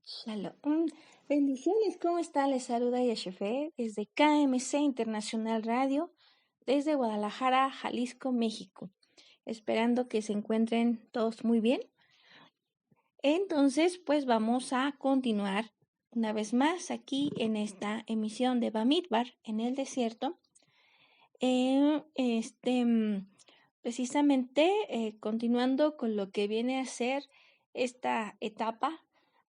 Shalom. Bendiciones, ¿cómo está? Les saluda Yeshefe desde KMC Internacional Radio, desde Guadalajara, Jalisco, México. Esperando que se encuentren todos muy bien. Entonces, pues vamos a continuar una vez más aquí en esta emisión de Bamidbar en el desierto. Precisamente continuando con lo que viene a ser esta etapa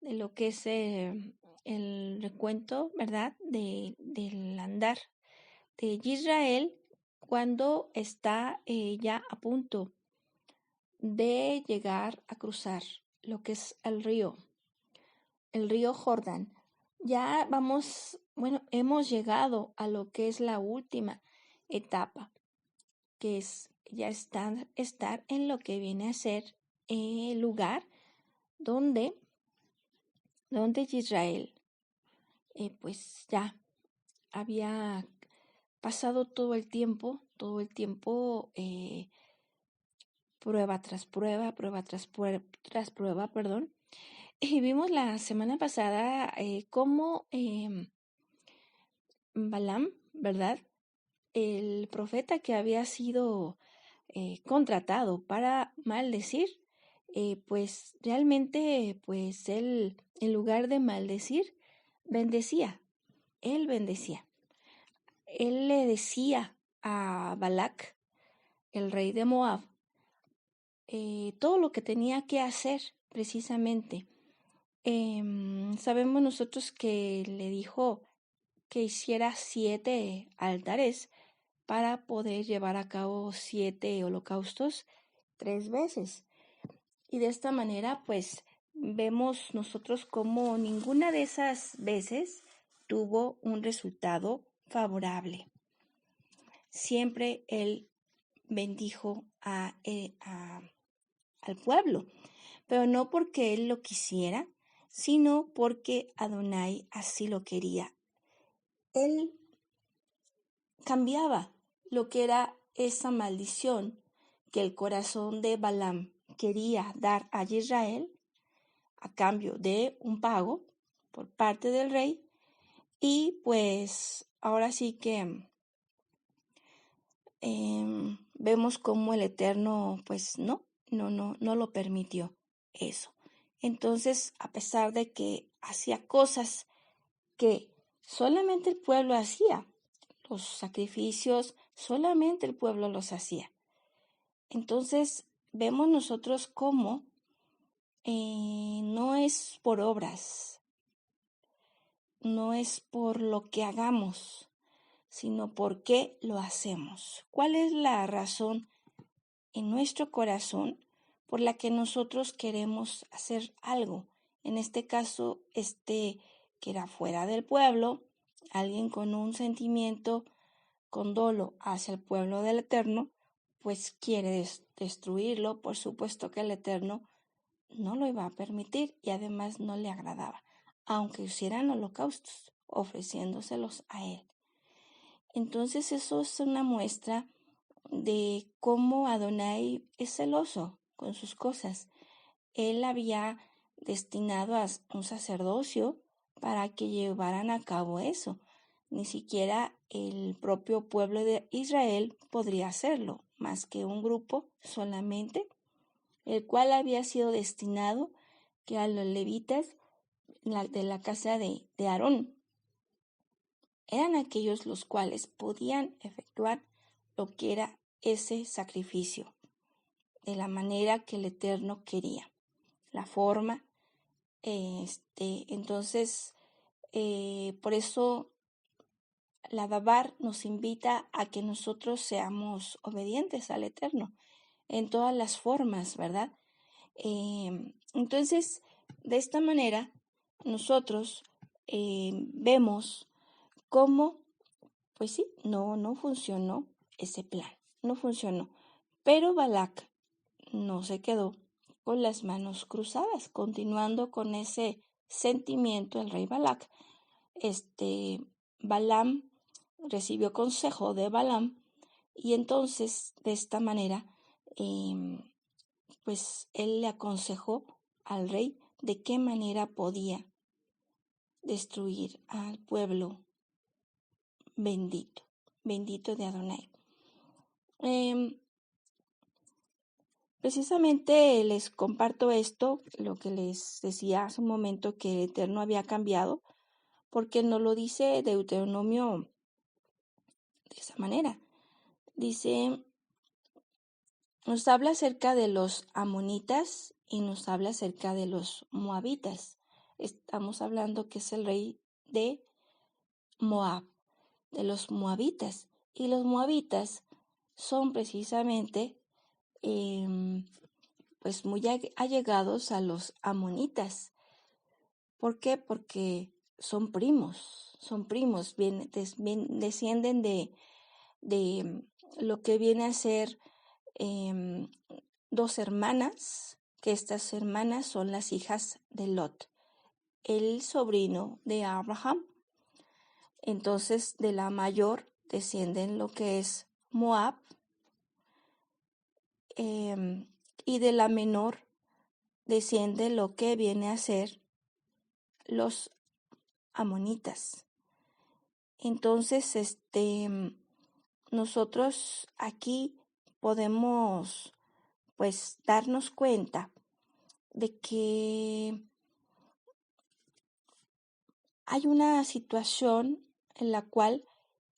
de lo que es el recuento, ¿verdad? Del andar de Israel cuando está ya a punto de llegar a cruzar lo que es el río Jordán. Ya hemos llegado a lo que es la última etapa, que es ya estar en lo que viene a ser el lugar donde Israel pues ya había pasado todo el tiempo, prueba tras prueba, perdón. Y vimos la semana pasada cómo Balaam, ¿verdad? El profeta que había sido contratado para maldecir, pues realmente, pues él, en lugar de maldecir, bendecía. Él bendecía. Él le decía a Balac, el rey de Moab, todo lo que tenía que hacer precisamente. Sabemos nosotros que le dijo que hiciera 7 altares para poder llevar a cabo 7 holocaustos 3 veces. Y de esta manera, pues, vemos nosotros como ninguna de esas veces tuvo un resultado favorable. Siempre él bendijo al pueblo, pero no porque él lo quisiera, sino porque Adonai así lo quería. Él cambiaba lo que era esa maldición que el corazón de Balaam quería dar a Israel a cambio de un pago por parte del rey, y pues ahora sí que vemos cómo el Eterno pues no lo permitió eso. Entonces, a pesar de que hacía cosas que solamente el pueblo hacía, los sacrificios solamente el pueblo los hacía. Entonces, vemos nosotros cómo no es por obras, no es por lo que hagamos, sino por qué lo hacemos. ¿Cuál es la razón en nuestro corazón por la que nosotros queremos hacer algo? En este caso, que era fuera del pueblo, alguien con un sentimiento, con dolo hacia el pueblo del Eterno, pues quiere destruirlo. Por supuesto que el Eterno no lo iba a permitir y además no le agradaba, aunque hicieran holocaustos, ofreciéndoselos a él. Entonces eso es una muestra de cómo Adonai es celoso con sus cosas. Él había destinado a un sacerdocio para que llevaran a cabo eso. Ni siquiera el propio pueblo de Israel podría hacerlo, más que un grupo solamente, el cual había sido destinado que a los levitas de la casa de Aarón. Eran aquellos los cuales podían efectuar lo que era ese sacrificio, de la manera que el Eterno quería, la forma. Entonces, por eso la Dabar nos invita a que nosotros seamos obedientes al Eterno en todas las formas, ¿verdad? Entonces, de esta manera, nosotros vemos cómo, pues sí, no funcionó ese plan, no funcionó. Pero Balac no se quedó con las manos cruzadas, continuando con ese sentimiento, el rey Balac. Balaam recibió consejo de Balaam, y entonces de esta manera pues él le aconsejó al rey de qué manera podía destruir al pueblo bendito de Adonai. Precisamente les comparto esto, lo que les decía hace un momento, que el Eterno había cambiado, porque nos lo dice Deuteronomio de esa manera. Dice, nos habla acerca de los amonitas y nos habla acerca de los moabitas. Estamos hablando que es el rey de Moab, de los moabitas. Y los moabitas son precisamente pues muy allegados a los amonitas. ¿Por qué? Porque son primos, descienden de lo que viene a ser 2 hermanas, que estas hermanas son las hijas de Lot, el sobrino de Abraham. Entonces, de la mayor descienden lo que es Moab, y de la menor desciende lo que viene a ser los amonitas. Entonces, nosotros aquí podemos pues darnos cuenta de que hay una situación en la cual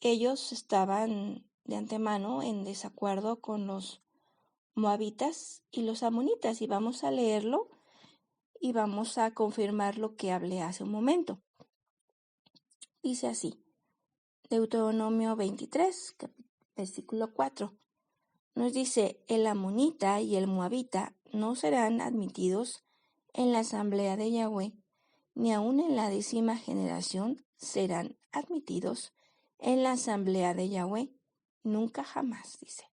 ellos estaban de antemano en desacuerdo con los moabitas y los amonitas, y vamos a leerlo y vamos a confirmar lo que hablé hace un momento. Dice así, Deuteronomio 23, versículo 4. Nos dice, el amonita y el moabita no serán admitidos en la asamblea de Yahweh, ni aun en la 10ª generación serán admitidos en la asamblea de Yahweh, nunca jamás, dice.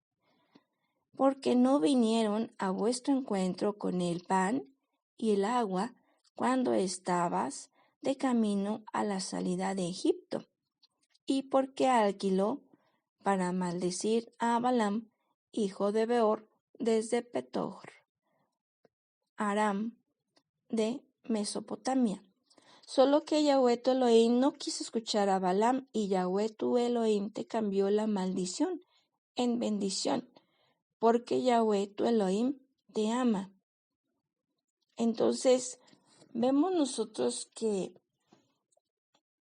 Porque no vinieron a vuestro encuentro con el pan y el agua cuando estabas de camino a la salida de Egipto, y porque alquiló para maldecir a Balaam, hijo de Beor, desde Petor, Aram de Mesopotamia. Solo que Yahweh tu Elohim no quiso escuchar a Balaam, y Yahweh tu Elohim te cambió la maldición en bendición, porque Yahweh tu Elohim te ama. Entonces, vemos nosotros que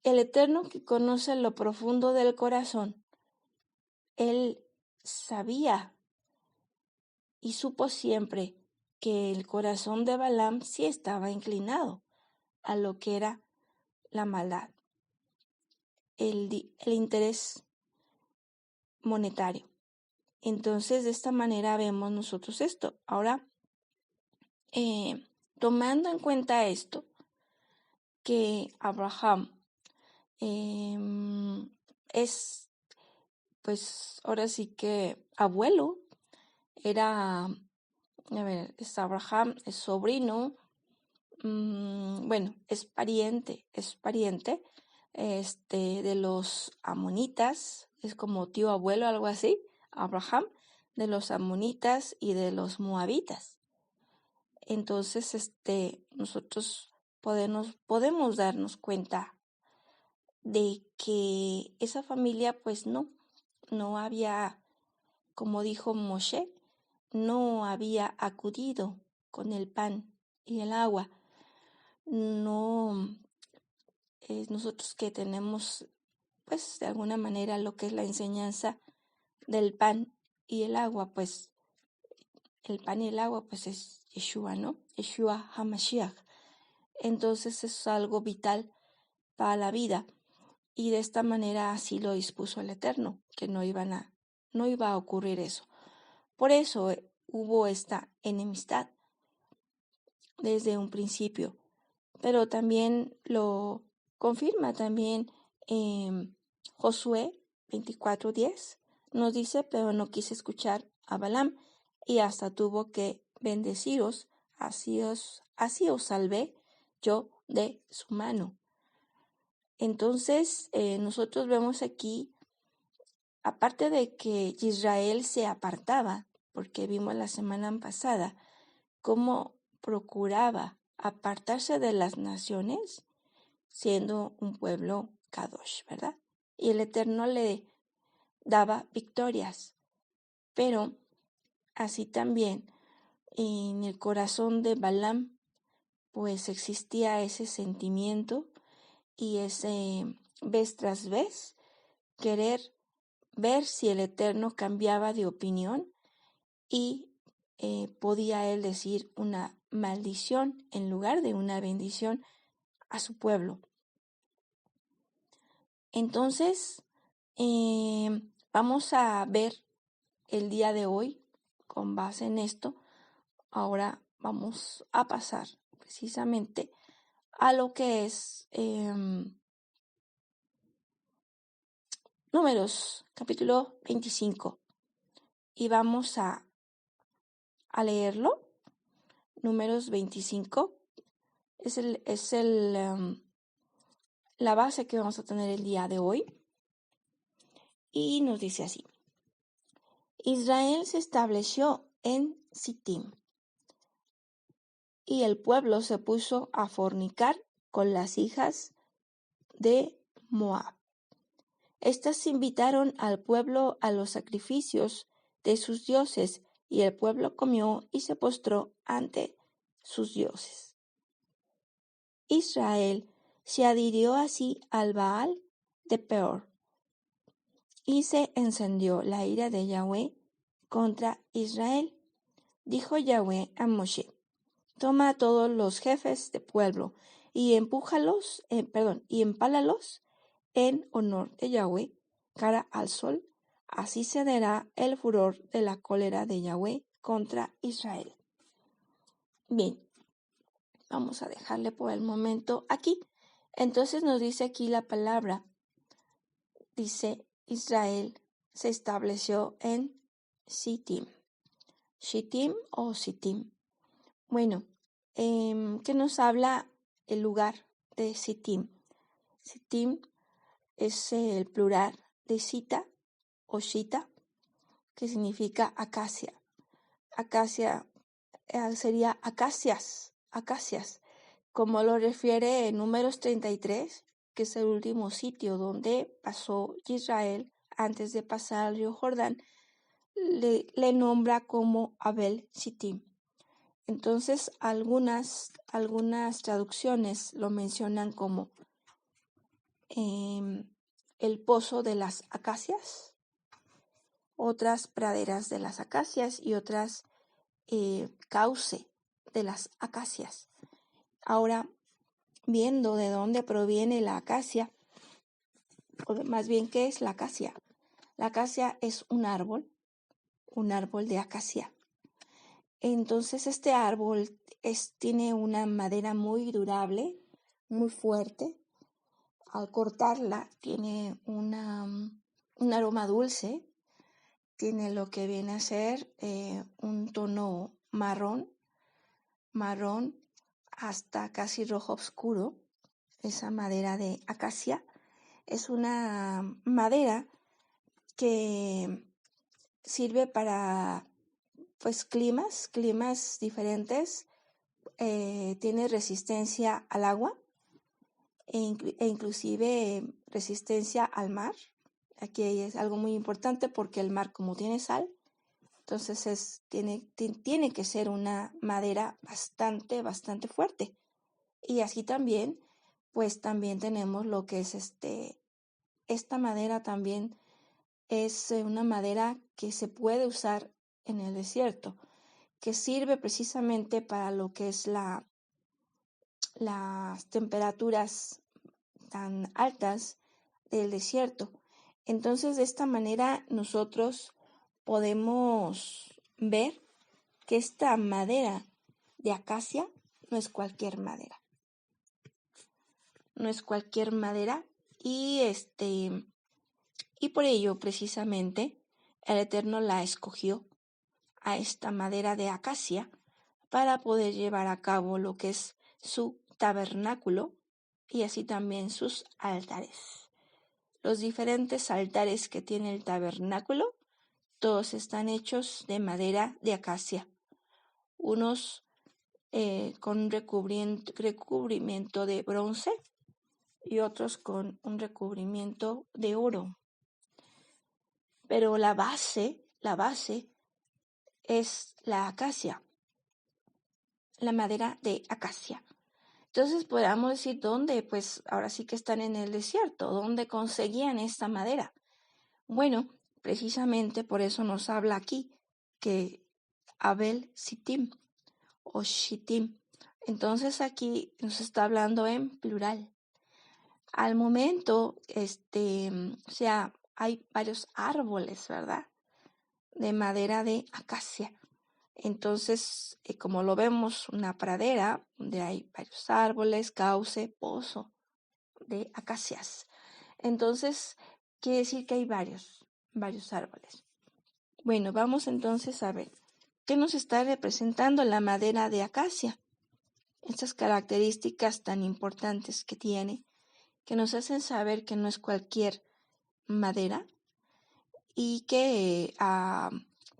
el Eterno, que conoce lo profundo del corazón, Él sabía y supo siempre que el corazón de Balaam sí estaba inclinado a lo que era la maldad, el interés monetario. Entonces, de esta manera vemos nosotros esto. Ahora, tomando en cuenta esto, que Abraham es, pues, ahora sí que abuelo, es Abraham, es sobrino, es pariente de los amonitas, es como tío abuelo, algo así, Abraham, de los amonitas y de los moabitas. Entonces, nosotros podemos darnos cuenta de que esa familia, pues no había, como dijo Moshe, no había acudido con el pan y el agua. No, nosotros que tenemos, pues, de alguna manera lo que es la enseñanza del pan y el agua, pues, el pan y el agua, pues, es Yeshua, ¿no? Yeshua HaMashiach. Entonces es algo vital para la vida, y de esta manera así lo dispuso el Eterno, que no iba a ocurrir eso. Por eso hubo esta enemistad desde un principio, pero también lo confirma también Josué 24:10, nos dice, pero no quise escuchar a Balaam, y hasta tuvo que bendeciros, así os salvé yo de su mano. Entonces, nosotros vemos aquí, aparte de que Israel se apartaba, porque vimos la semana pasada cómo procuraba apartarse de las naciones, siendo un pueblo Kadosh, ¿verdad? Y el Eterno le daba victorias, pero así también en el corazón de Balaam pues existía ese sentimiento y ese vez tras vez querer ver si el Eterno cambiaba de opinión y podía él decir una maldición en lugar de una bendición a su pueblo. Entonces, vamos a ver el día de hoy, con base en esto, ahora vamos a pasar precisamente a lo que es Números, capítulo 25. Y vamos a leerlo. Números 25 es la base que vamos a tener el día de hoy. Y nos dice así. Israel se estableció en Sittim, y el pueblo se puso a fornicar con las hijas de Moab. Estas invitaron al pueblo a los sacrificios de sus dioses, y el pueblo comió y se postró ante sus dioses. Israel se adhirió así al Baal de Peor, y se encendió la ira de Yahweh contra Israel. Dijo Yahweh a Moshe: toma a todos los jefes de pueblo y empálalos en honor de Yahweh, cara al sol. Así cederá el furor de la cólera de Yahweh contra Israel. Bien, vamos a dejarle por el momento aquí. Entonces nos dice aquí la palabra. Dice, Israel se estableció en Sittim. Shittim o Sittim. Bueno, ¿qué nos habla el lugar de Sittim? Sittim es el plural de Sita o Shita, que significa acacia. Acacia sería acacias, como lo refiere en Números 33, que es el último sitio donde pasó Israel antes de pasar al río Jordán, le nombra como Abel Sittim. Entonces, algunas traducciones lo mencionan como el pozo de las acacias, otras praderas de las acacias y otras cauce de las acacias. Ahora, viendo de dónde proviene la acacia, o más bien, ¿qué es la acacia? La acacia es un árbol de acacia. Entonces, este árbol tiene una madera muy durable, muy fuerte. Al cortarla, tiene un aroma dulce, tiene lo que viene a ser un tono marrón hasta casi rojo oscuro. Esa madera de acacia es una madera que sirve para climas diferentes. Tiene resistencia al agua e inclusive resistencia al mar. Aquí es algo muy importante porque el mar, como tiene sal, entonces tiene que ser una madera bastante fuerte. Y así también, pues también tenemos lo que es esta madera también es una madera que se puede usar en el desierto, que sirve precisamente para lo que es las temperaturas tan altas del desierto. Entonces, de esta manera nosotros podemos ver que esta madera de acacia no es cualquier madera. Y por ello precisamente el Eterno la escogió a esta madera de acacia para poder llevar a cabo lo que es su tabernáculo y así también sus altares. Los diferentes altares que tiene el tabernáculo, todos están hechos de madera de acacia, unos con recubrimiento de bronce y otros con un recubrimiento de oro. Pero la base es la acacia, la madera de acacia. Entonces podríamos decir dónde, pues ahora sí que están en el desierto, dónde conseguían esta madera. Bueno, precisamente por eso nos habla aquí que Abel Sittim o Shittim. Entonces aquí nos está hablando en plural. Al momento, o sea, hay varios árboles, ¿verdad? De madera de acacia. Entonces, como lo vemos, una pradera donde hay varios árboles, cauce, pozo de acacias. Entonces, quiere decir que hay varios árboles. Bueno, vamos entonces a ver qué nos está representando la madera de acacia. Estas características tan importantes que tiene, que nos hacen saber que no es cualquier madera y que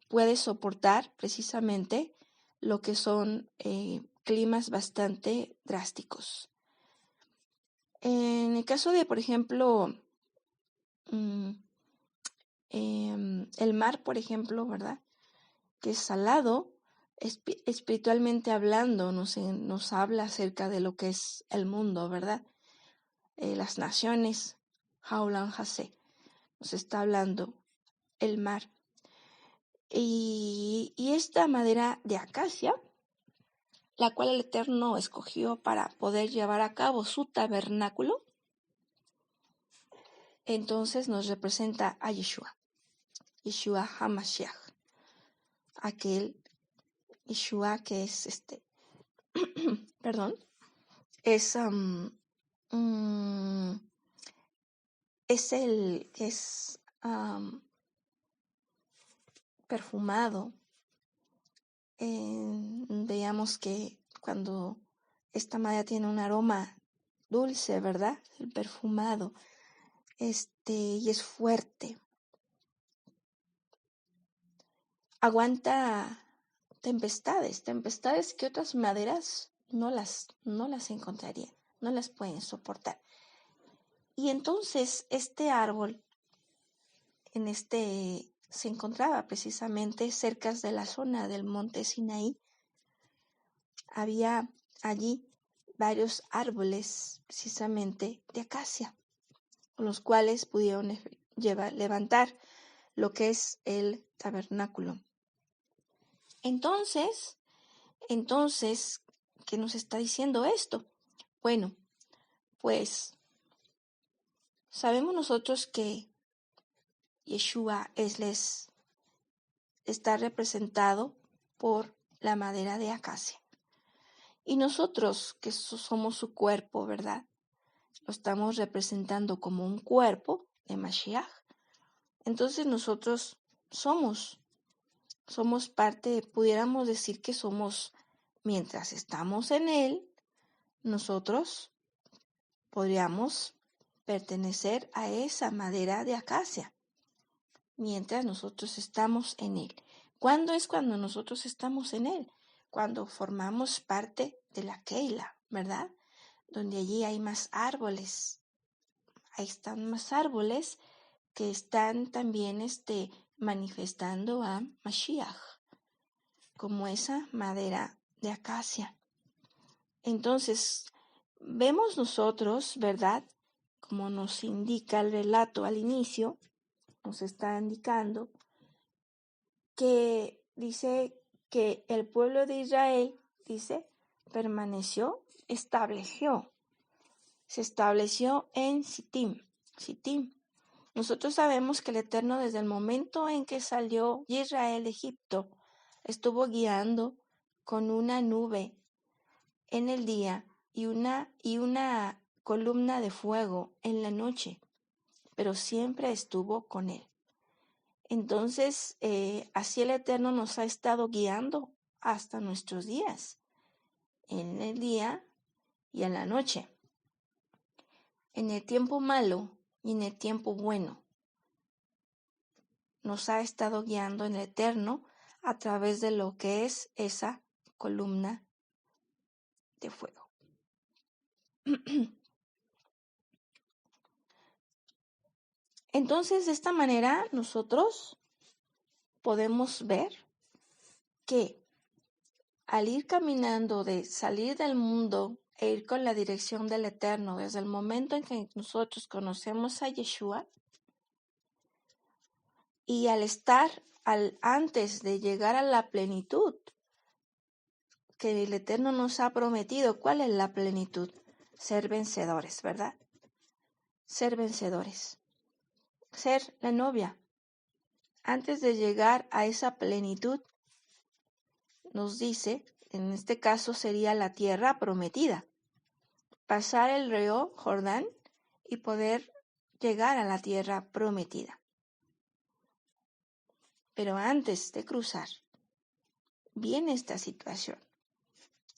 puede soportar precisamente lo que son climas bastante drásticos. En el caso de, por ejemplo, el mar, por ejemplo, ¿verdad? Que es salado, espiritualmente hablando, nos habla acerca de lo que es el mundo, ¿verdad? Las naciones, Haulan Hase, nos está hablando el mar. Y esta madera de acacia, la cual el Eterno escogió para poder llevar a cabo su tabernáculo, entonces nos representa a Yeshua HaMashiach, aquel Yeshua que es perdón, es el que es perfumado. Veamos que cuando esta madera tiene un aroma dulce, ¿verdad? El perfumado, y es fuerte. Aguanta tempestades que otras maderas no las encontrarían, no las pueden soportar. Y entonces este árbol se encontraba precisamente cerca de la zona del monte Sinaí. Había allí varios árboles precisamente de acacia, con los cuales pudieron levantar lo que es el tabernáculo. Entonces, ¿qué nos está diciendo esto? Bueno, pues sabemos nosotros que Yeshua está representado por la madera de acacia. Y nosotros, que somos su cuerpo, ¿verdad? Lo estamos representando como un cuerpo de Mashiach. Entonces nosotros somos parte, pudiéramos decir que somos, mientras estamos en él, nosotros podríamos pertenecer a esa madera de acacia, mientras nosotros estamos en él. ¿Cuándo es cuando nosotros estamos en él? Cuando formamos parte de la Keila, ¿verdad? Donde allí hay más árboles. Ahí están más árboles que están también manifestando a Mashiach, como esa madera de acacia. Entonces, vemos nosotros, ¿verdad? Como nos indica el relato al inicio, nos está indicando que dice que el pueblo de Israel, se estableció en Sittim. Nosotros sabemos que el Eterno, desde el momento en que salió Israel de Egipto, estuvo guiando con una nube en el día y una columna de fuego en la noche, pero siempre estuvo con él. Entonces, así el Eterno nos ha estado guiando hasta nuestros días, en el día y en la noche, en el tiempo malo y en el tiempo bueno. Nos ha estado guiando en el Eterno a través de lo que es esa columna de fuego. Entonces, de esta manera, nosotros podemos ver que al ir caminando de salir del mundo e ir con la dirección del Eterno, desde el momento en que nosotros conocemos a Yeshua, y al estar antes de llegar a la plenitud que el Eterno nos ha prometido, ¿cuál es la plenitud? Ser vencedores, ¿verdad? Ser vencedores. Ser la novia. Antes de llegar a esa plenitud, nos dice, en este caso sería la tierra prometida, pasar el río Jordán y poder llegar a la tierra prometida. Pero antes de cruzar, viene esta situación.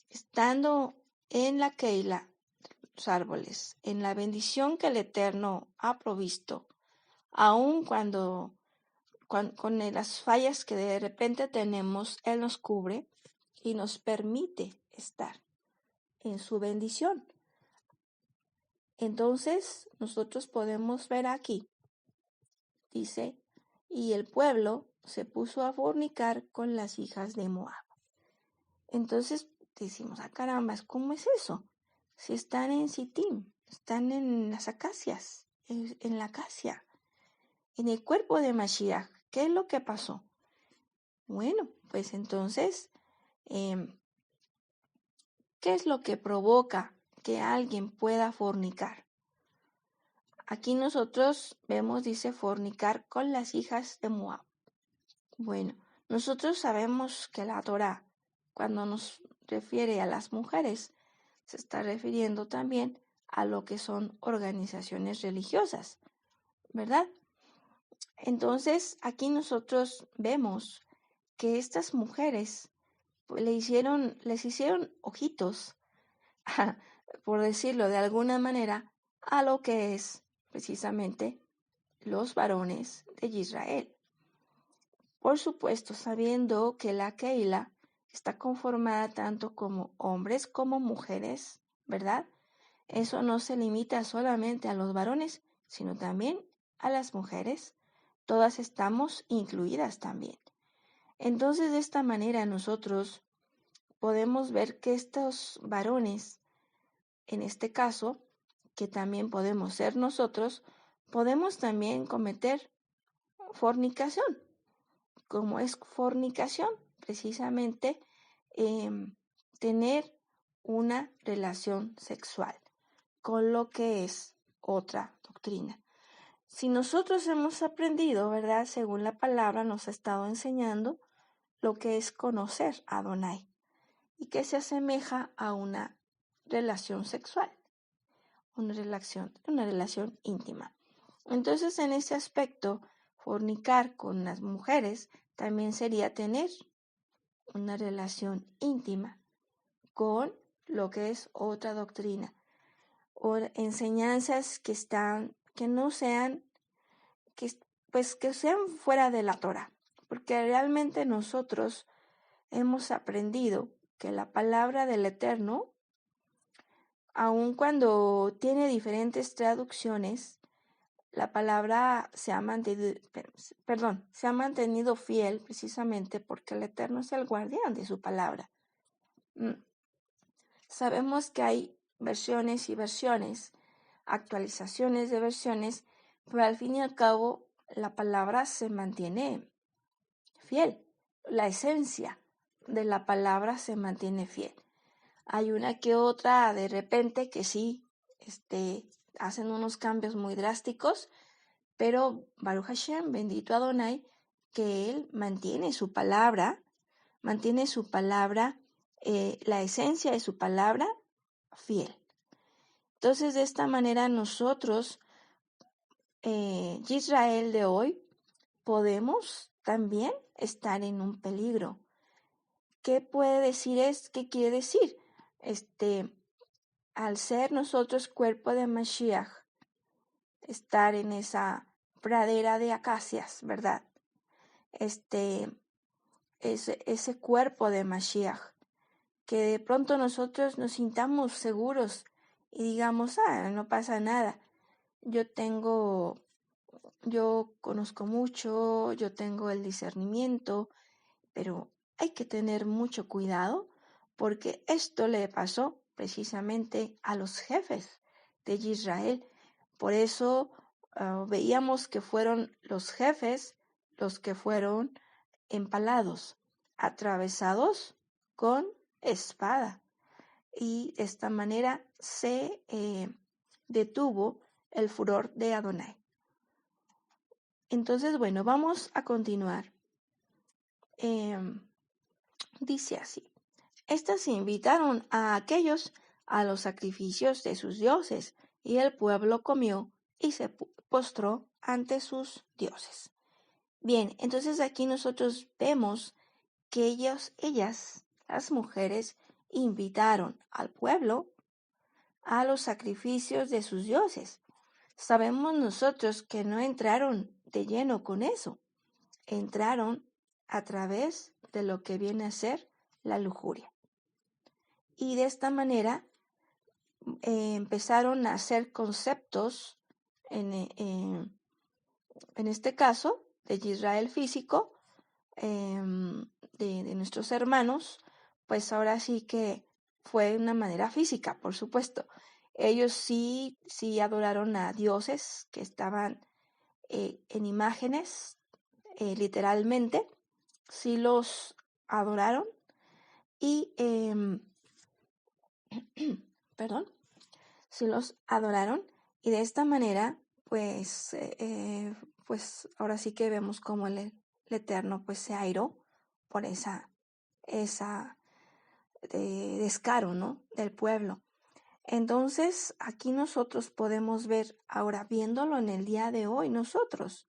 Estando en la Keila, los árboles, en la bendición que el Eterno ha provisto, aun cuando con las fallas que de repente tenemos, Él nos cubre y nos permite estar en su bendición. Entonces, nosotros podemos ver aquí, dice, y el pueblo se puso a fornicar con las hijas de Moab. Entonces decimos, caramba, ¿cómo es eso? Si están en Sittim, están en las acacias, en la acacia, en el cuerpo de Mashiach. ¿Qué es lo que pasó? Bueno, pues entonces, ¿qué es lo que provoca que alguien pueda fornicar? Aquí nosotros vemos, dice, fornicar con las hijas de Moab. Bueno, nosotros sabemos que la Torá, cuando nos refiere a las mujeres, se está refiriendo también a lo que son organizaciones religiosas, ¿verdad? Entonces, aquí nosotros vemos que estas mujeres les hicieron ojitos, por decirlo de alguna manera, a lo que es precisamente los varones de Israel. Por supuesto, sabiendo que la Keila está conformada tanto como hombres como mujeres, ¿verdad? Eso no se limita solamente a los varones, sino también a las mujeres. Todas estamos incluidas también. Entonces, de esta manera nosotros podemos ver que estos varones, en este caso, que también podemos ser nosotros, podemos también cometer fornicación. Como es fornicación, precisamente tener una relación sexual con lo que es otra doctrina. Si nosotros hemos aprendido, ¿verdad? Según la palabra nos ha estado enseñando lo que es conocer a Adonai y que se asemeja a una relación sexual, una relación íntima. Entonces, en ese aspecto, fornicar con las mujeres también sería tener una relación íntima con lo que es otra doctrina o enseñanzas que sean fuera de la Torah, porque realmente nosotros hemos aprendido que la palabra del Eterno, aun cuando tiene diferentes traducciones, la palabra se ha mantenido fiel precisamente porque el Eterno es el guardián de su palabra. Sabemos que hay versiones y versiones, actualizaciones de versiones, pero al fin y al cabo la palabra se mantiene fiel. La esencia de la palabra se mantiene fiel. Hay una que otra de repente que sí, hacen unos cambios muy drásticos, pero Baruch Hashem, bendito Adonai, que Él mantiene su palabra, la esencia de su palabra fiel. Entonces, de esta manera nosotros, Israel de hoy, podemos también estar en un peligro. ¿Qué quiere decir? Al ser nosotros cuerpo de Mashiach, estar en esa pradera de acacias, ¿verdad? Ese cuerpo de Mashiach, que de pronto nosotros nos sintamos seguros y digamos, no pasa nada. Yo tengo yo conozco mucho, yo tengo el discernimiento, pero hay que tener mucho cuidado porque esto le pasó precisamente a los jefes de Israel. Por eso veíamos que fueron los jefes los que fueron empalados, atravesados con espada. Y de esta manera se detuvo el furor de Adonai. Entonces, bueno, vamos a continuar. Dice así: Estas invitaron a aquellos a los sacrificios de sus dioses, y el pueblo comió y se postró ante sus dioses. Bien, entonces aquí nosotros vemos que ellas, las mujeres, invitaron al pueblo a los sacrificios de sus dioses. Sabemos nosotros que no entraron de lleno con eso, entraron a través de lo que viene a ser la lujuria. Y de esta manera empezaron a hacer conceptos, en este caso, de Israel físico, de nuestros hermanos, pues ahora sí que fue una manera física, por supuesto. Ellos sí adoraron a dioses que estaban en imágenes, literalmente, sí los adoraron y, perdón, sí los adoraron y de esta manera, pues ahora sí que vemos como el Eterno pues se airó por esa descaro, ¿no?, del pueblo. Entonces, aquí nosotros podemos ver, ahora viéndolo en el día de hoy, nosotros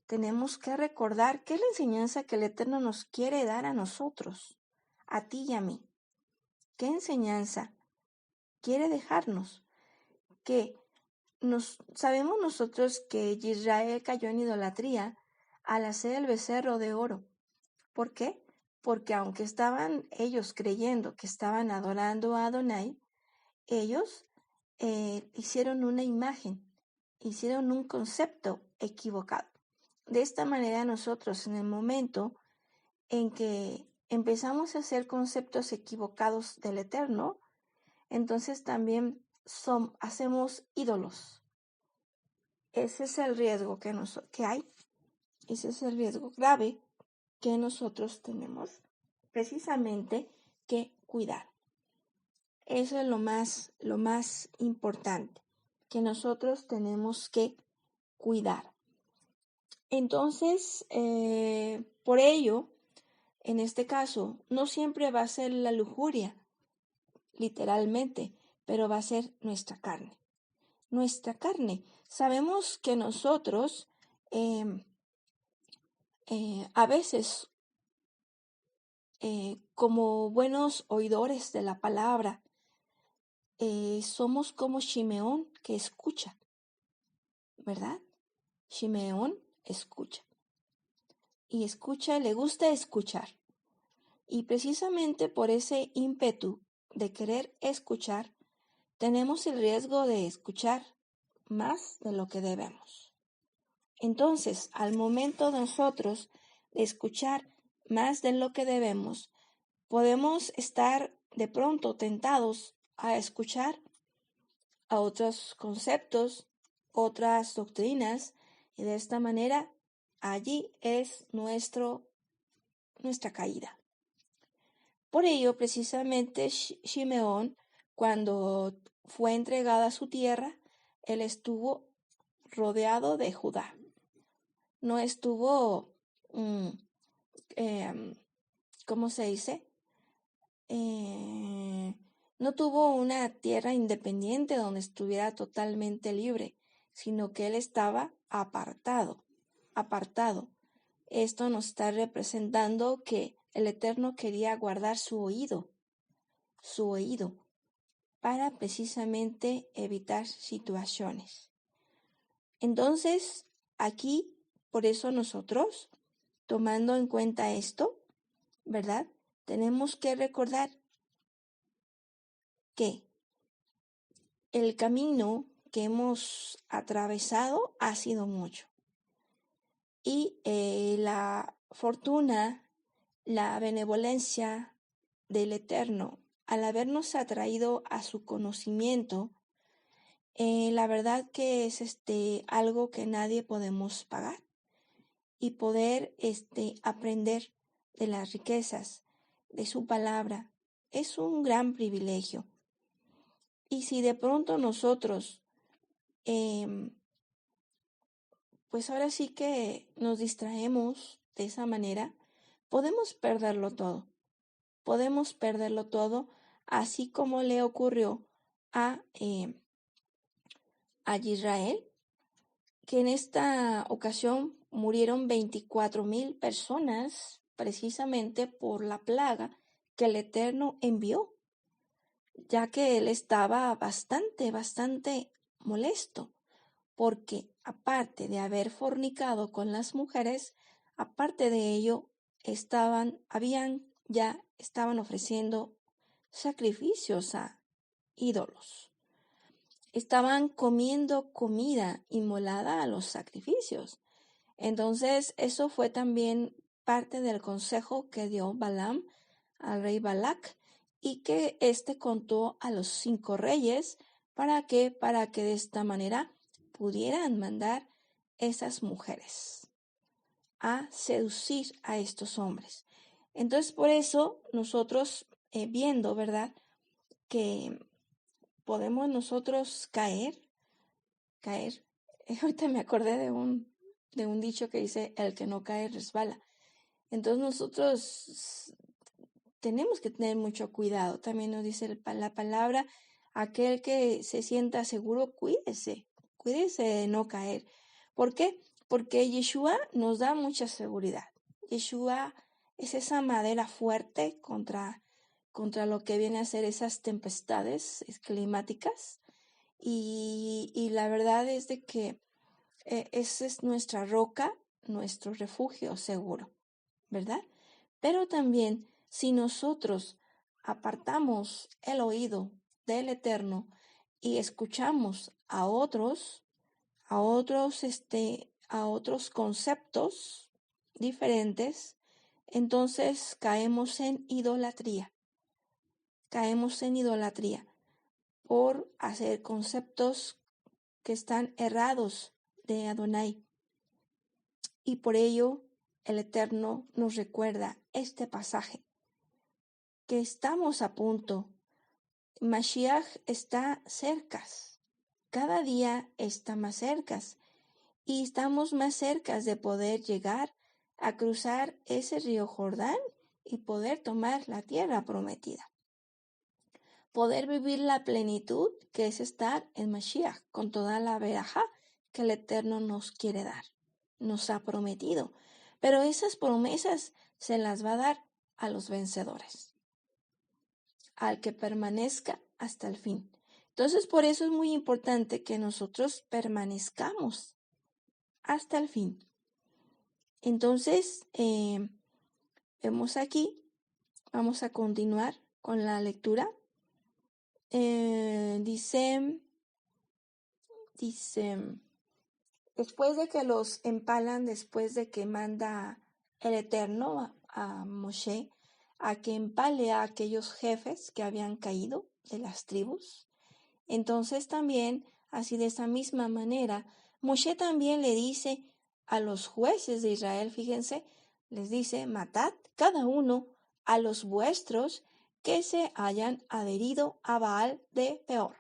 tenemos que recordar que es la enseñanza que el Eterno nos quiere dar a nosotros, a ti y a mí. ¿Qué enseñanza quiere dejarnos? Que sabemos nosotros que Israel cayó en idolatría al hacer el becerro de oro. ¿Por qué? Porque aunque estaban ellos creyendo que estaban adorando a Adonai, ellos hicieron una imagen, hicieron un concepto equivocado. De esta manera nosotros, en el momento en que empezamos a hacer conceptos equivocados del Eterno, entonces también hacemos ídolos. Ese es el riesgo que hay, ese es el riesgo grave que nosotros tenemos precisamente que cuidar. Eso es lo más importante, que nosotros tenemos que cuidar. Entonces, por ello, en este caso, no siempre va a ser la lujuria, literalmente, pero va a ser nuestra carne. Nuestra carne. Sabemos que nosotros a veces, como buenos oidores de la palabra, somos como Shimeón, que escucha, ¿verdad? Shimeón escucha. Y escucha, le gusta escuchar. Y precisamente por ese ímpetu de querer escuchar, tenemos el riesgo de escuchar más de lo que debemos. Entonces, al momento de nosotros de escuchar más de lo que debemos, podemos estar de pronto tentados a escuchar a otros conceptos, otras doctrinas, y de esta manera allí es nuestra caída. Por ello, precisamente, Shimeón, cuando fue entregada su tierra, él estuvo rodeado de Judá. No estuvo, ¿cómo se dice? No tuvo una tierra independiente donde estuviera totalmente libre, sino que él estaba apartado. Esto nos está representando que el Eterno quería guardar su oído, para precisamente evitar situaciones. Entonces, aquí, por eso nosotros, tomando en cuenta esto, ¿verdad?, tenemos que recordar que el camino que hemos atravesado ha sido mucho. y la fortuna, la benevolencia del Eterno, al habernos atraído a su conocimiento, la verdad que es algo que nadie podemos pagar, y poder aprender de las riquezas de su palabra es un gran privilegio. Y si de pronto nosotros pues ahora sí que nos distraemos de esa manera, podemos perderlo todo. Podemos perderlo todo, así como le ocurrió a Israel, que en esta ocasión murieron 24,000 personas precisamente por la plaga que el Eterno envió, ya que él estaba bastante molesto, porque aparte de haber fornicado con las mujeres, aparte de ello, estaban ofreciendo sacrificios a ídolos. Estaban comiendo comida inmolada a los sacrificios. Entonces, eso fue también parte del consejo que dio Balaam al rey Balac, y que contó a los 5 reyes para que de esta manera pudieran mandar esas mujeres a seducir a estos hombres. Entonces, por eso nosotros viendo, ¿verdad?, que podemos nosotros caer. Ahorita me acordé de un dicho que dice: el que no cae resbala. Entonces nosotros tenemos que tener mucho cuidado. También nos dice la palabra: aquel que se sienta seguro, cuídese de no caer. ¿Por qué? Porque Yeshua nos da mucha seguridad. Yeshua es esa madera fuerte contra lo que viene a ser esas tempestades climáticas. Y la verdad es de que esa es nuestra roca, nuestro refugio seguro, ¿verdad? Pero también, si nosotros apartamos el oído del Eterno y escuchamos a otros conceptos diferentes, entonces caemos en idolatría. Por hacer conceptos que están errados de Adonai. Y por ello el Eterno nos recuerda este pasaje, que estamos a punto. Mashiach está cerca, cada día está más cerca, y estamos más cerca de poder llegar a cruzar ese río Jordán y poder tomar la tierra prometida. Poder vivir la plenitud que es estar en Mashiach, con toda la verajá que el Eterno nos quiere dar, nos ha prometido. Pero esas promesas se las va a dar a los vencedores, al que permanezca hasta el fin. Entonces, por eso es muy importante que nosotros permanezcamos hasta el fin. Entonces, vemos aquí, vamos a continuar con la lectura. Dice, después de que los empalan, después de que manda el Eterno a Moshe a que empale a aquellos jefes que habían caído de las tribus, entonces también, así de esa misma manera, Moshe también le dice a los jueces de Israel, fíjense, les dice: matad cada uno a los vuestros que se hayan adherido a Baal de Peor.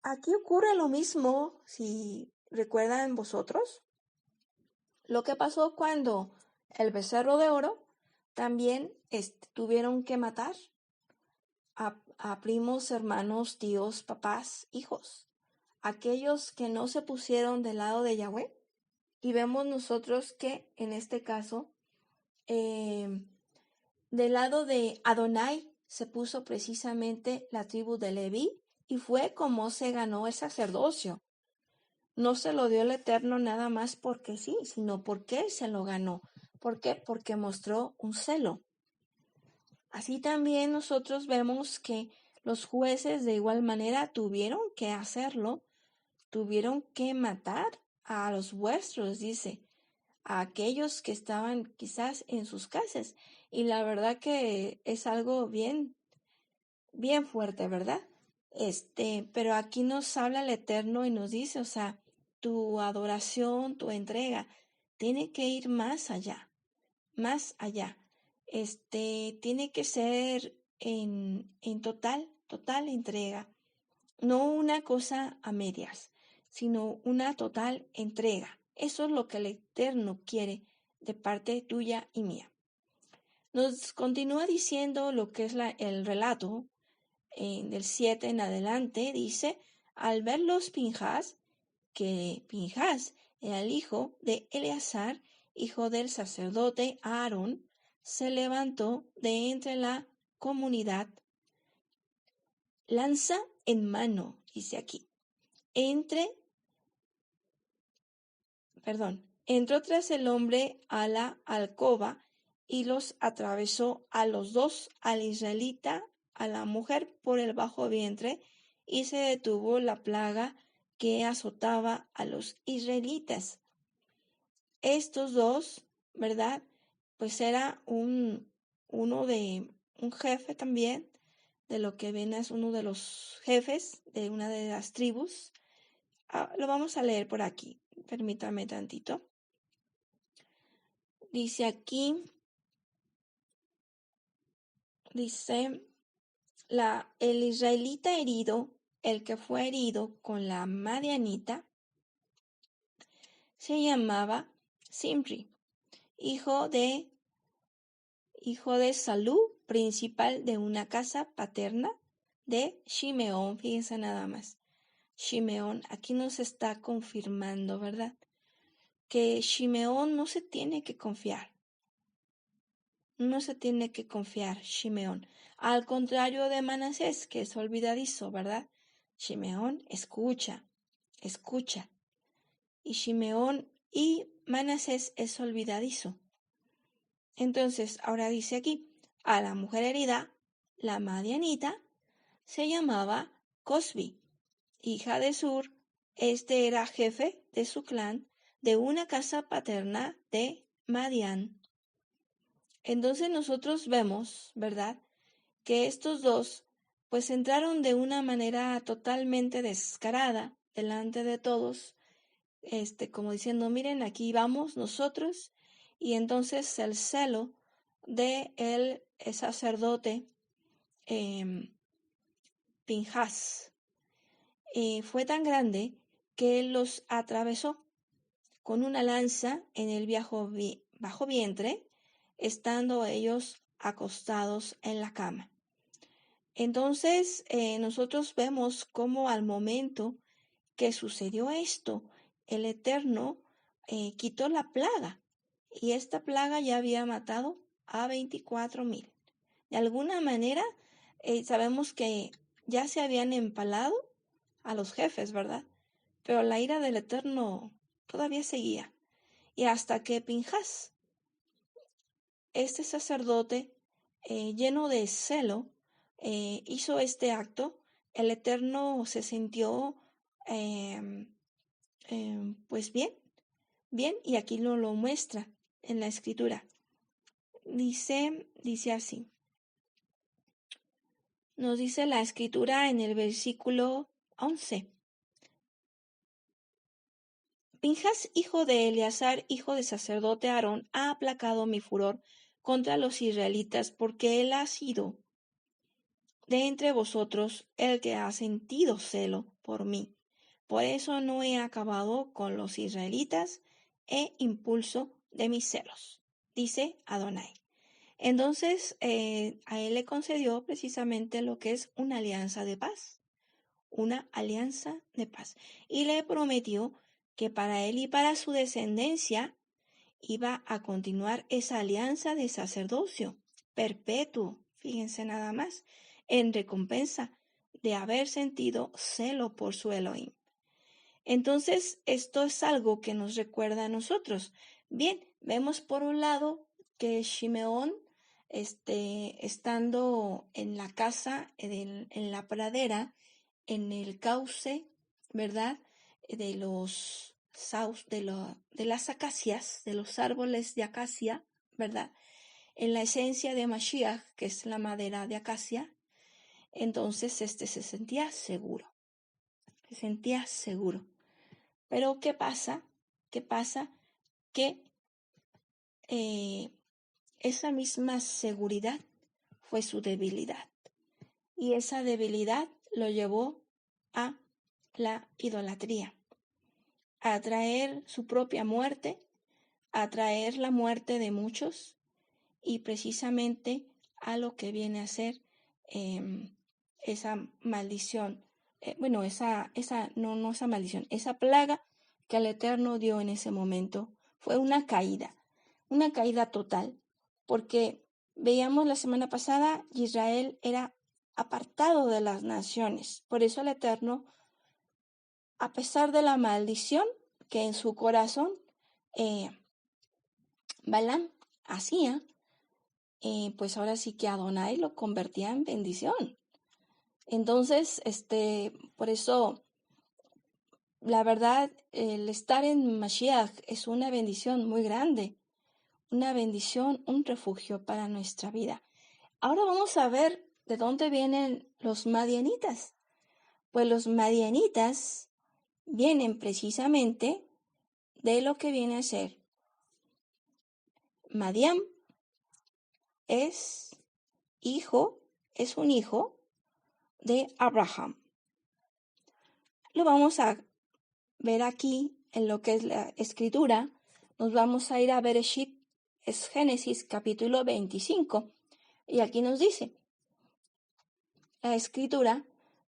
Aquí ocurre lo mismo, si recuerdan vosotros, lo que pasó cuando el becerro de oro también tuvieron que matar a primos, hermanos, tíos, papás, hijos, aquellos que no se pusieron del lado de Yahweh. Y vemos nosotros que en este caso, del lado de Adonai se puso precisamente la tribu de Leví, y fue como se ganó el sacerdocio. No se lo dio el Eterno nada más porque sí, sino porque él se lo ganó. ¿Por qué? Porque mostró un celo. Así también nosotros vemos que los jueces de igual manera tuvieron que hacerlo, tuvieron que matar a los vuestros, dice, a aquellos que estaban quizás en sus casas. Y la verdad que es algo bien, bien fuerte, ¿verdad? Pero aquí nos habla el Eterno y nos dice, o sea, tu adoración, tu entrega, tiene que ir más allá, más allá. Tiene que ser en total entrega. No una cosa a medias, sino una total entrega. Eso es lo que el Eterno quiere de parte tuya y mía. Nos continúa diciendo lo que es el relato del 7 en adelante. Dice, al ver los Pinjas, que Pinjas era el hijo de Eleazar, hijo del sacerdote Aarón, se levantó de entre la comunidad, lanza en mano, dice aquí, entró tras el hombre a la alcoba y los atravesó a los dos, al israelita, a la mujer por el bajo vientre, y se detuvo la plaga que azotaba a los israelitas. Estos dos, ¿verdad? Pues era un jefe también, de lo que viene es uno de los jefes de una de las tribus. Lo vamos a leer por aquí, permítame tantito. Dice aquí, dice, el israelita herido, el que fue herido con la madianita, se llamaba Simri, hijo de Salú, principal de una casa paterna de Shimeón. Fíjense nada más. Shimeón, aquí nos está confirmando, ¿verdad? Que Shimeón no se tiene que confiar. No se tiene que confiar, Shimeón. Al contrario de Manasés, que es olvidadizo, ¿verdad? Shimeón escucha. Y Shimeón y Manasés es olvidadizo. Entonces, ahora dice aquí, a la mujer herida, la madianita, se llamaba Cosbi, hija de Sur. Este era jefe de su clan de una casa paterna de Madián. Entonces nosotros vemos, ¿verdad?, que estos dos pues entraron de una manera totalmente descarada delante de todos, como diciendo, miren, aquí vamos nosotros, y entonces el celo de el sacerdote Pinjas fue tan grande que él los atravesó con una lanza en el bajo vientre, estando ellos acostados en la cama. Entonces, nosotros vemos cómo al momento que sucedió esto, el Eterno quitó la plaga, y esta plaga ya había matado a 24,000. De alguna manera, sabemos que ya se habían empalado a los jefes, ¿verdad? Pero la ira del Eterno todavía seguía. Y hasta que Pinjas, este sacerdote, lleno de celo, hizo este acto, el Eterno se sintió pues bien, y aquí lo muestra en la escritura. Dice así. Nos dice la escritura en el versículo 11. Pinjas, hijo de Eleazar, hijo de sacerdote Aarón, ha aplacado mi furor contra los israelitas, porque él ha sido de entre vosotros el que ha sentido celo por mí. Por eso no he acabado con los israelitas impulso de mis celos, dice Adonai. Entonces, a él le concedió precisamente lo que es una alianza de paz, y le prometió que para él y para su descendencia iba a continuar esa alianza de sacerdocio perpetuo, fíjense nada más, en recompensa de haber sentido celo por su Elohim. Entonces, esto es algo que nos recuerda a nosotros. Bien, vemos por un lado que Shimeón, estando en la casa, en la pradera, en el cauce, ¿verdad?, de los de las acacias, de los árboles de acacia, ¿verdad? En la esencia de Mashiach, que es la madera de acacia, entonces se sentía seguro. Se sentía seguro. Pero ¿qué pasa? ¿Qué pasa? Que esa misma seguridad fue su debilidad. Y esa debilidad lo llevó a la idolatría, a traer su propia muerte, a traer la muerte de muchos y precisamente a lo que viene a ser esa maldición. No esa maldición, esa plaga que el Eterno dio en ese momento fue una caída total, porque veíamos la semana pasada, Israel era apartado de las naciones. Por eso el Eterno, a pesar de la maldición que en su corazón Balaam hacía, pues ahora sí que Adonai lo convertía en bendición. Entonces, por eso, la verdad, el estar en Mashiach es una bendición muy grande, una bendición, un refugio para nuestra vida. Ahora vamos a ver de dónde vienen los madianitas. Pues los madianitas vienen precisamente de lo que viene a ser Madián es un hijo de Abraham. Lo vamos a ver aquí en lo que es la escritura. Nos vamos a ir a Bereshit, es Génesis capítulo 25. Y aquí nos dice la escritura,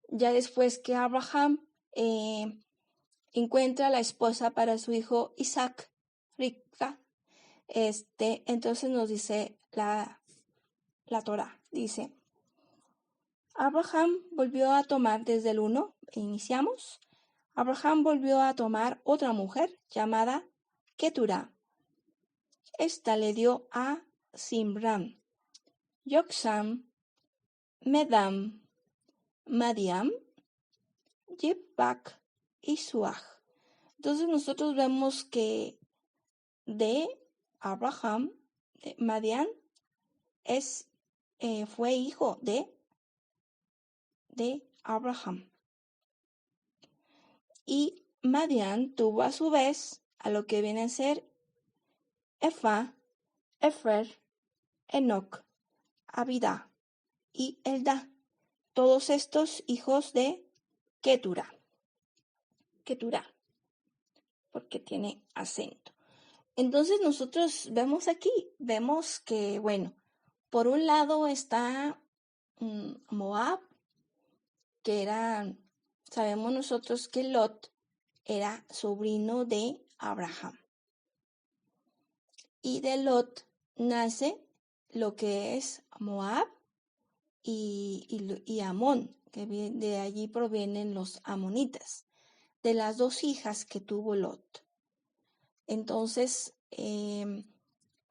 ya después que Abraham encuentra la esposa para su hijo Isaac, Rivka, entonces nos dice la Torá, dice, Abraham volvió a tomar desde el 1, iniciamos, Abraham volvió a tomar otra mujer llamada Keturah. Esta le dio a Simram, Yoksam, Medam, Madiam, Yibak y Suach. Entonces nosotros vemos que de Abraham, Madian fue hijo de Abraham. Y Madian tuvo a su vez a lo que viene a ser Efa, Efer, Enoc, Abida y Elda. Todos estos hijos de Keturah, porque tiene acento. Entonces nosotros vemos que, bueno, por un lado está Moab, que sabemos nosotros que Lot era sobrino de Abraham. Y de Lot nace lo que es Moab y Amón, que de allí provienen los amonitas, de las dos hijas que tuvo Lot. Entonces,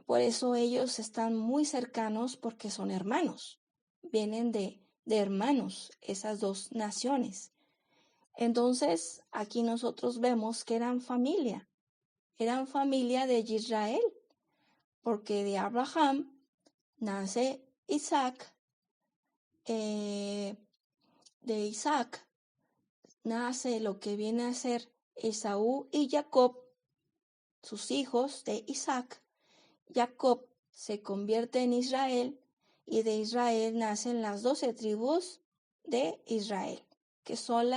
por eso ellos están muy cercanos porque son hermanos, vienen de hermanos, esas dos naciones. Entonces, aquí nosotros vemos que eran familia de Israel, porque de Abraham nace Isaac, de Isaac nace lo que viene a ser Esaú y Jacob, sus hijos de Isaac. Jacob se convierte en Israel y de Israel nacen las 12 tribus de Israel, que son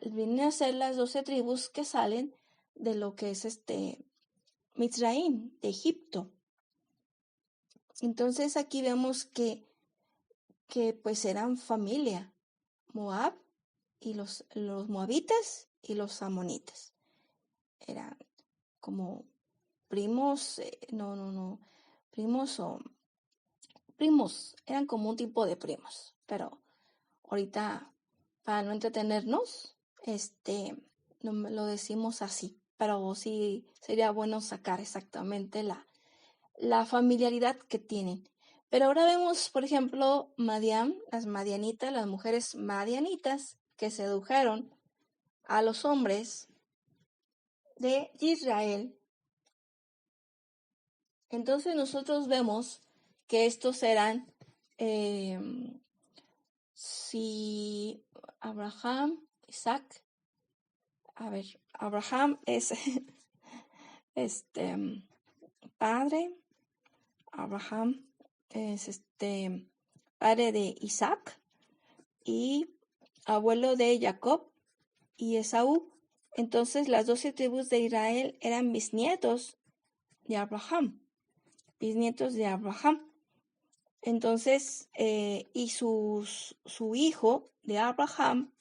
vienen a ser las 12 tribus que salen de lo que es Mitzraim, de Egipto. Entonces aquí vemos que pues eran familia, Moab y los moabitas y los amonitas. Eran como primos, primos, eran como un tipo de primos, pero ahorita para no entretenernos, no lo decimos así, pero sí sería bueno sacar exactamente la familiaridad que tienen. Pero ahora vemos, por ejemplo, Madián, las madianitas, las mujeres madianitas que sedujeron a los hombres de Israel. Entonces nosotros vemos que estos eran, si Abraham, Isaac, Abraham es padre, Abraham es padre de Isaac y abuelo de Jacob y Esaú. Entonces las 12 tribus de Israel eran bisnietos de Abraham. Entonces, y su hijo de Abraham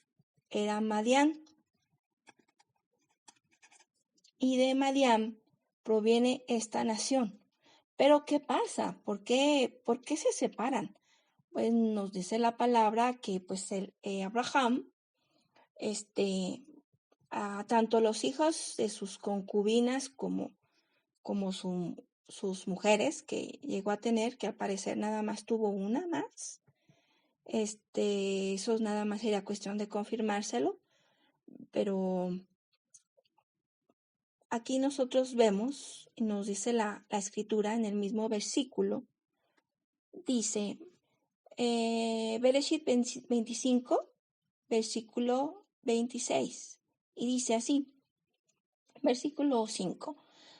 era Madián. Y de Madián proviene esta nación. Pero ¿qué pasa? ¿Por qué se separan? Pues nos dice la palabra que pues Abraham, tanto los hijos de sus concubinas como sus mujeres que llegó a tener, que al parecer nada más tuvo una más. Eso nada más era cuestión de confirmárselo, pero aquí nosotros vemos, y nos dice la escritura en el mismo versículo, dice, Bereshit 25, versículo 26, y dice así, versículo 5,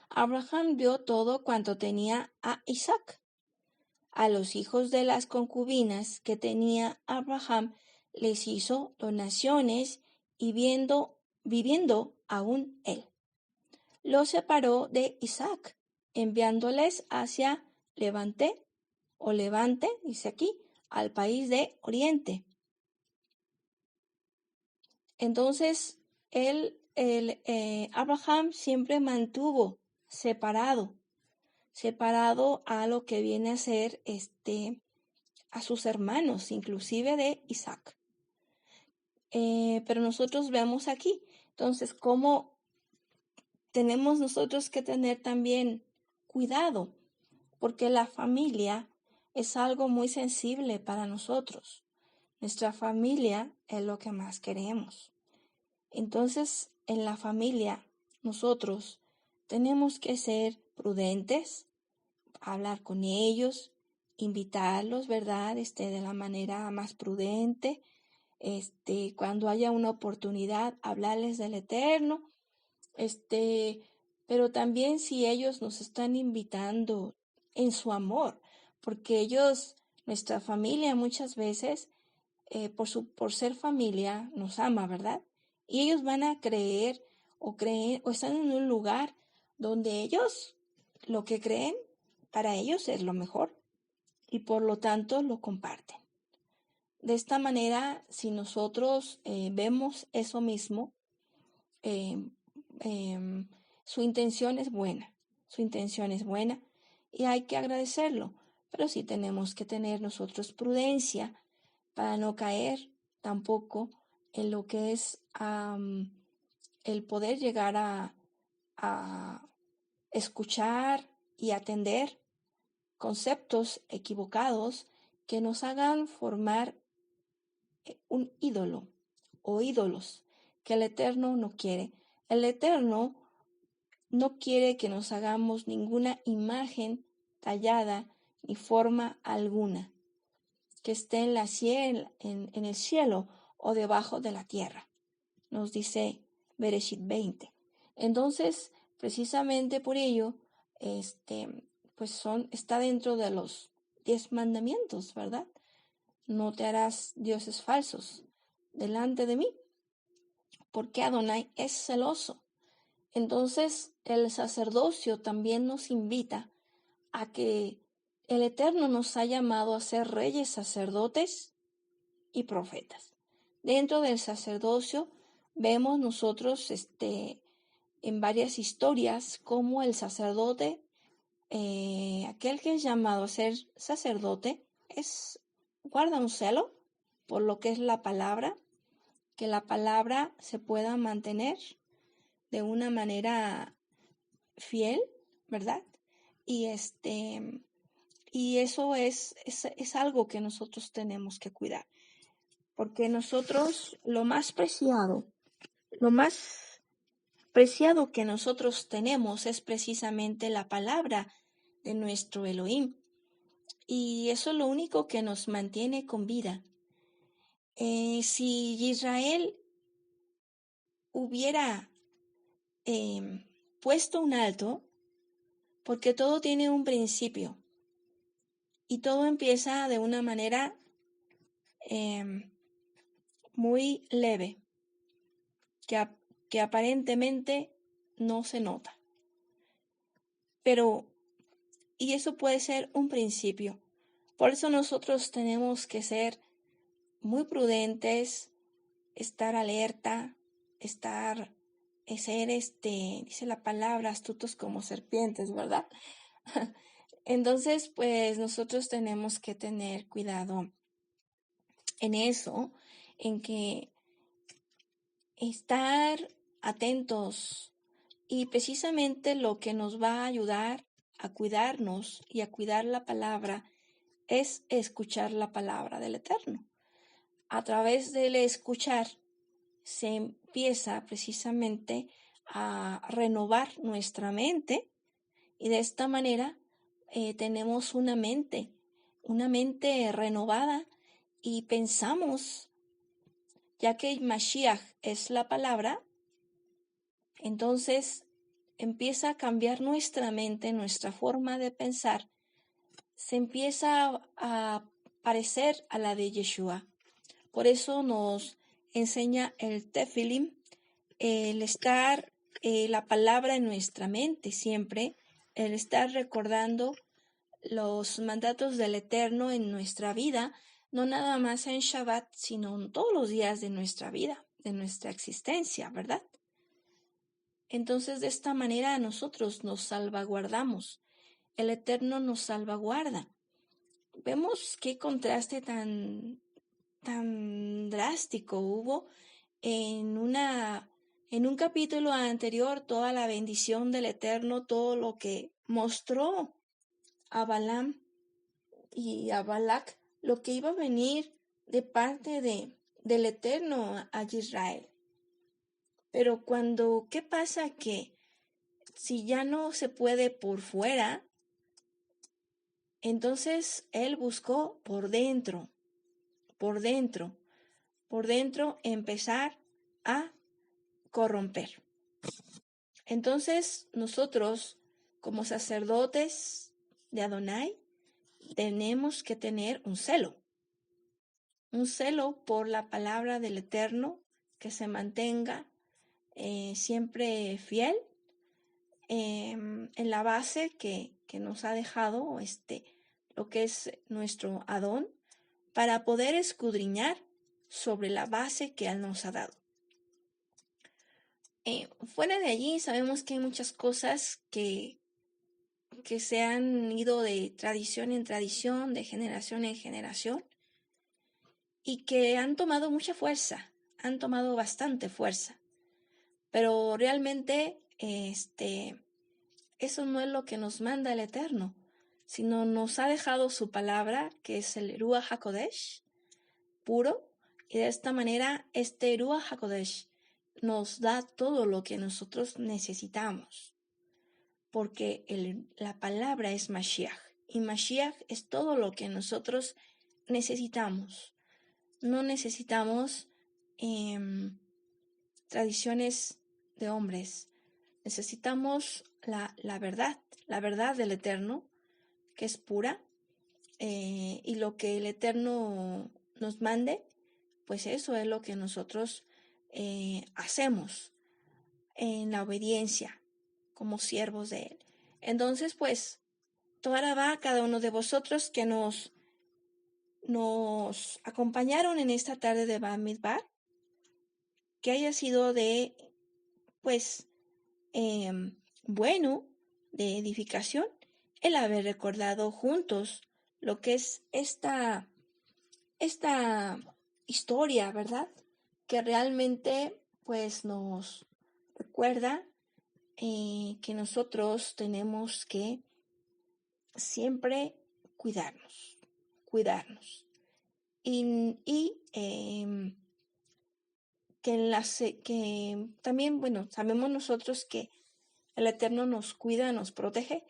Abraham dio todo cuanto tenía a Isaac. A los hijos de las concubinas que tenía Abraham les hizo donaciones y viviendo aún él. Los separó de Isaac, enviándoles hacia Levante, dice aquí, al país de Oriente. Entonces, Abraham siempre mantuvo separado a lo que viene a ser a sus hermanos, inclusive de Isaac. Pero nosotros vemos aquí, entonces, cómo tenemos nosotros que tener también cuidado, porque la familia es algo muy sensible para nosotros. Nuestra familia es lo que más queremos. Entonces, en la familia, nosotros tenemos que ser prudentes, hablar con ellos, invitarlos, ¿verdad? De la manera más prudente. Cuando haya una oportunidad, hablarles del Eterno. Pero también si ellos nos están invitando en su amor, porque ellos, nuestra familia muchas veces, por ser familia, nos ama, ¿verdad? Y ellos van a creer o están en un lugar donde ellos lo que creen para ellos es lo mejor y por lo tanto lo comparten. De esta manera, si nosotros vemos eso mismo, su intención es buena y hay que agradecerlo, pero sí tenemos que tener nosotros prudencia para no caer tampoco en lo que es el poder llegar a escuchar y atender conceptos equivocados que nos hagan formar un ídolo o ídolos que el Eterno no quiere. El Eterno no quiere que nos hagamos ninguna imagen tallada ni forma alguna que esté en el cielo o debajo de la tierra, nos dice Bereshit 20. Entonces, precisamente por ello, pues está dentro de los 10 mandamientos, ¿verdad? No te harás dioses falsos delante de mí, porque Adonai es celoso. Entonces, el sacerdocio también nos invita a que el Eterno nos ha llamado a ser reyes, sacerdotes y profetas. Dentro del sacerdocio vemos nosotros en varias historias cómo el sacerdote, aquel que es llamado a ser sacerdote, guarda un celo por lo que es la palabra, que la palabra se pueda mantener de una manera fiel, ¿verdad? Y eso es algo que nosotros tenemos que cuidar, porque nosotros lo más preciado preciado que nosotros tenemos es precisamente la palabra de nuestro Elohim. Y eso es lo único que nos mantiene con vida. Si Israel hubiera puesto un alto, porque todo tiene un principio y todo empieza de una manera muy leve, que aparentemente no se nota. Y eso puede ser un principio. Por eso nosotros tenemos que ser muy prudentes, estar alerta, ser dice la palabra, astutos como serpientes, ¿verdad? Entonces, pues nosotros tenemos que tener cuidado en eso, en que estar atentos, y precisamente lo que nos va a ayudar a cuidarnos y a cuidar la palabra es escuchar la palabra del Eterno. A través del escuchar se empieza precisamente a renovar nuestra mente, y de esta manera tenemos una mente renovada, y pensamos, ya que Mashiach es la palabra, entonces empieza a cambiar nuestra mente, nuestra forma de pensar, se empieza a parecer a la de Yeshua. Por eso nos enseña el Tefilim, el estar la palabra en nuestra mente siempre, el estar recordando los mandatos del Eterno en nuestra vida, no nada más en Shabbat, sino en todos los días de nuestra vida, de nuestra existencia, ¿verdad? Entonces, de esta manera nosotros nos salvaguardamos. El Eterno nos salvaguarda. Vemos qué contraste tan drástico hubo en un capítulo anterior, toda la bendición del Eterno, todo lo que mostró a Balaam y a Balac, lo que iba a venir de parte del Eterno a Israel. Pero ¿qué pasa? Que si ya no se puede por fuera, entonces él buscó por dentro empezar a corromper. Entonces nosotros, como sacerdotes de Adonai, tenemos que tener un celo por la palabra del Eterno, que se mantenga siempre fiel en la base que nos ha dejado lo que es nuestro Adón, para poder escudriñar sobre la base que Él nos ha dado. Fuera de allí sabemos que hay muchas cosas que se han ido de tradición en tradición, de generación en generación, y que han tomado mucha fuerza, han tomado bastante fuerza. Pero realmente eso no es lo que nos manda el Eterno, sino nos ha dejado su palabra, que es el Ruach HaKodesh, puro, y de esta manera este Ruach HaKodesh nos da todo lo que nosotros necesitamos, porque la palabra es Mashiach, y Mashiach es todo lo que nosotros necesitamos. No necesitamos tradiciones de hombres, necesitamos la verdad del Eterno, que es pura, y lo que el Eterno nos mande, pues eso es lo que nosotros hacemos en la obediencia como siervos de Él. Entonces, pues, toda va a cada uno de vosotros que nos acompañaron en esta tarde de Bamidbar, que haya sido de, pues, bueno, de edificación, el haber recordado juntos lo que es esta historia, ¿verdad? Que realmente, pues, nos recuerda que nosotros tenemos que siempre cuidarnos que también, bueno, sabemos nosotros que el Eterno nos cuida, nos protege,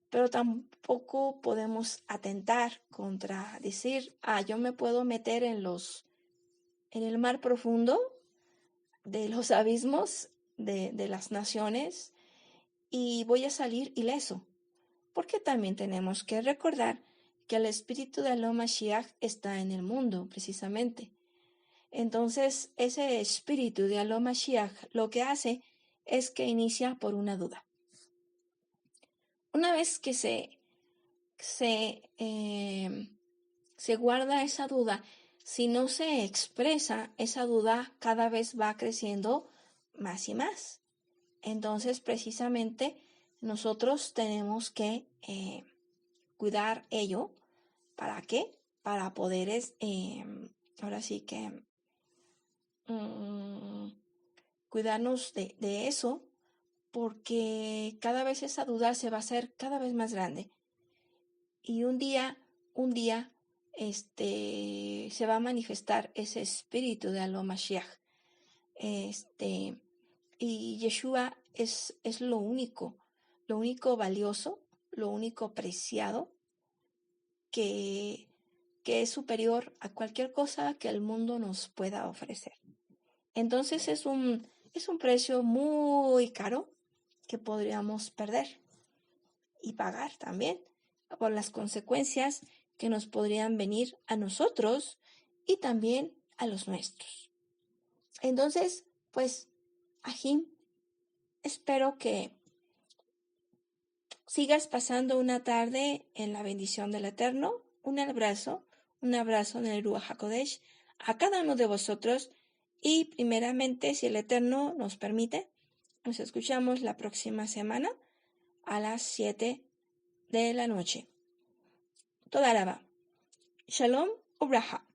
pero tampoco podemos atentar contra decir, yo me puedo meter en el mar profundo de los abismos de las naciones y voy a salir ileso, porque también tenemos que recordar que el espíritu de Alom Mashiach está en el mundo, precisamente. Entonces, ese espíritu de Alom Mashiach lo que hace es que inicia por una duda. Una vez que se guarda esa duda, si no se expresa, esa duda cada vez va creciendo más y más. Entonces, precisamente, nosotros tenemos que cuidar ello. ¿Para qué? Para poder, ahora sí que, cuidarnos de eso, porque cada vez esa duda se va a hacer cada vez más grande. Y un día, se va a manifestar ese espíritu de Alom Mashiach. Y Yeshua es lo único valioso, lo único preciado que es superior a cualquier cosa que el mundo nos pueda ofrecer. Entonces es un precio muy caro que podríamos perder y pagar también por las consecuencias que nos podrían venir a nosotros y también a los nuestros. Entonces, pues, Ajim, espero que sigas pasando una tarde en la bendición del Eterno. Un abrazo en el Ruach HaKodesh a cada uno de vosotros y primeramente, si el Eterno nos permite, nos escuchamos la próxima semana a las 7 de la noche. Toda alaba. Shalom Ubraha.